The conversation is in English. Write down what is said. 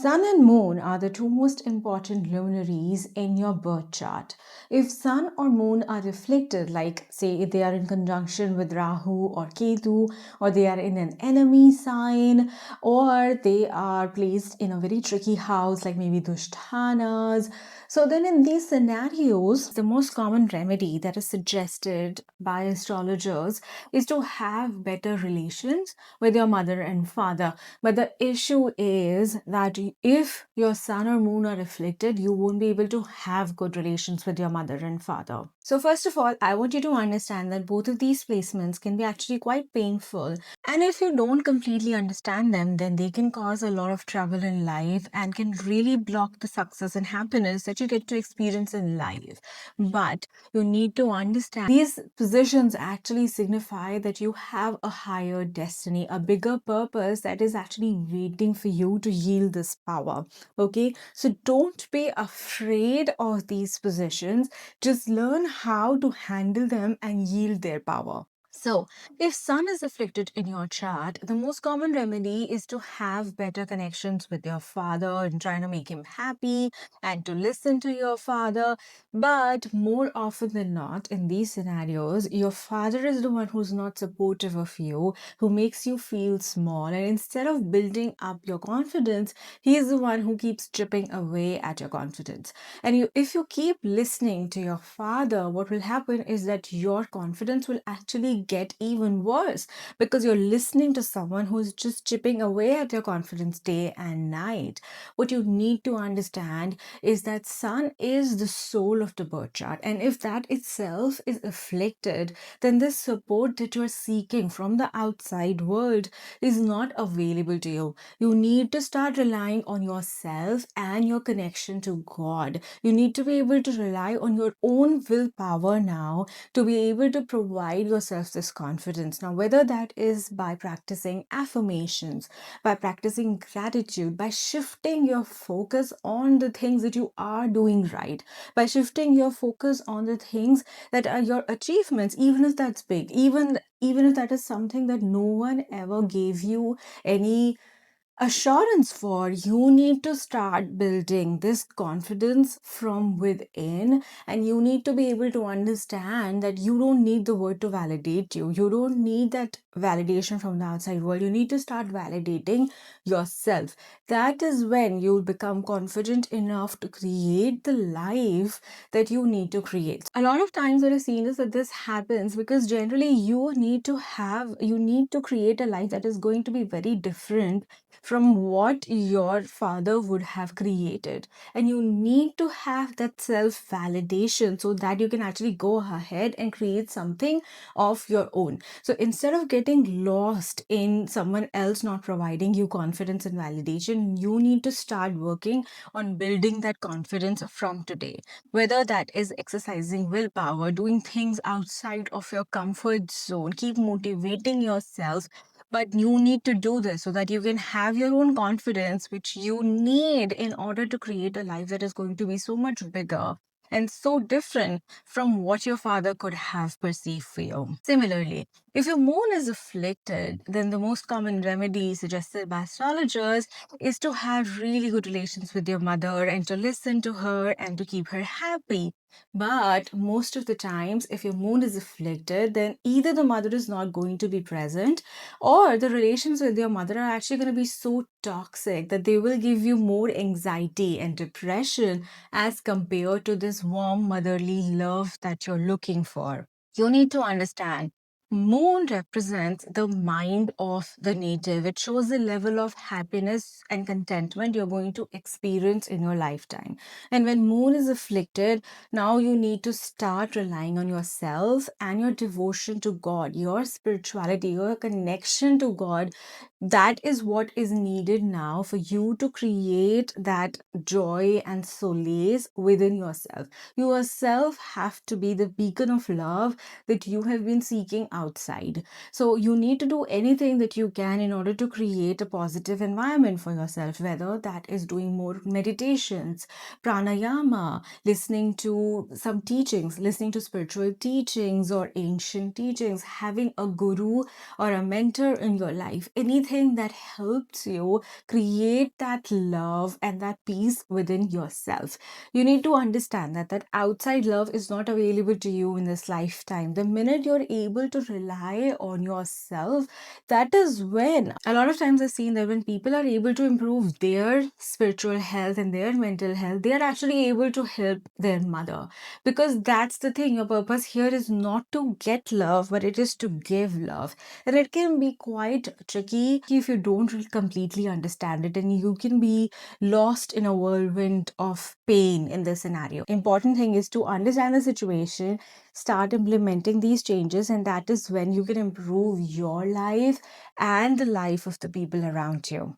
Sun and moon are the two most important luminaries in your birth chart. If sun or moon are reflected, like say if they are in conjunction with Rahu or Ketu, or they are in an enemy sign, or they are placed in a very tricky house, like maybe Dushthanas. So then in these scenarios, the most common remedy that is suggested by astrologers is to have better relations with your mother and father. But the issue is that if your sun or moon are afflicted, you won't be able to have good relations with your mother and father. So, first of all, I want you to understand that both of these placements can be actually quite painful. And if you don't completely understand them, then they can cause a lot of trouble in life and can really block the success and happiness that you get to experience in life. But you need to understand these positions actually signify that you have a higher destiny, a bigger purpose that is actually waiting for you to yield this power. Okay, so don't be afraid of these positions, just learn how to handle them and yield their power. So, if sun is afflicted in your chart, the most common remedy is to have better connections with your father and trying to make him happy and to listen to your father. But more often than not, in these scenarios, your father is the one who's not supportive of you, who makes you feel small. And instead of building up your confidence, he is the one who keeps chipping away at your confidence. And if you keep listening to your father, what will happen is that your confidence will actually get even worse because you're listening to someone who's just chipping away at your confidence day and night. What you need to understand is that sun is the soul of the birth chart, and if that itself is afflicted, then this support that you're seeking from the outside world is not available to you. You need to start relying on yourself and your connection to God. You need to be able to rely on your own willpower now to be able to provide yourself this confidence. Now, whether that is by practicing affirmations, by practicing gratitude, by shifting your focus on the things that you are doing right, by shifting your focus on the things that are your achievements, even if that's big, even if that is something that no one ever gave you any assurance for. You need to start building this confidence from within, and you need to be able to understand that you don't need the world to validate you. You don't need that validation from the outside world. You need to start validating yourself. That is when you'll become confident enough to create the life that you need to create. A lot of times what I've seen is that this happens because generally you need to create a life that is going to be very different from what your father would have created. And you need to have that self validation so that you can actually go ahead and create something of your own. So instead of getting lost in someone else not providing you confidence and validation, you need to start working on building that confidence from today. Whether that is exercising willpower, doing things outside of your comfort zone, keep motivating yourself, but you need to do this so that you can have your own confidence, which you need in order to create a life that is going to be so much bigger and so different from what your father could have perceived for you. Similarly, if your moon is afflicted, then the most common remedy suggested by astrologers is to have really good relations with your mother and to listen to her and to keep her happy. But most of the times, if your moon is afflicted, then either the mother is not going to be present, or the relations with your mother are actually going to be so toxic that they will give you more anxiety and depression as compared to this warm motherly love that you're looking for. You need to understand. Moon represents the mind of the native. It shows the level of happiness and contentment you're going to experience in your lifetime. And when moon is afflicted, now you need to start relying on yourself and your devotion to God, your spirituality, your connection to God. That is what is needed now for you to create that joy and solace within yourself. You yourself have to be the beacon of love that you have been seeking outside. So you need to do anything that you can in order to create a positive environment for yourself, whether that is doing more meditations, pranayama, listening to some teachings, listening to spiritual teachings or ancient teachings, having a guru or a mentor in your life, anything that helps you create that love and that peace within yourself. You need to understand that outside love is not available to you in this lifetime. The minute you're able to rely on yourself, that is when a lot of times I've seen that when people are able to improve their spiritual health and their mental health, they are actually able to help their mother. Because that's the thing, your purpose here is not to get love, but it is to give love. And it can be quite tricky if you don't really completely understand it, and you can be lost in a whirlwind of pain in this scenario. Important thing is to understand the situation, start implementing these changes, and that is when you can improve your life and the life of the people around you.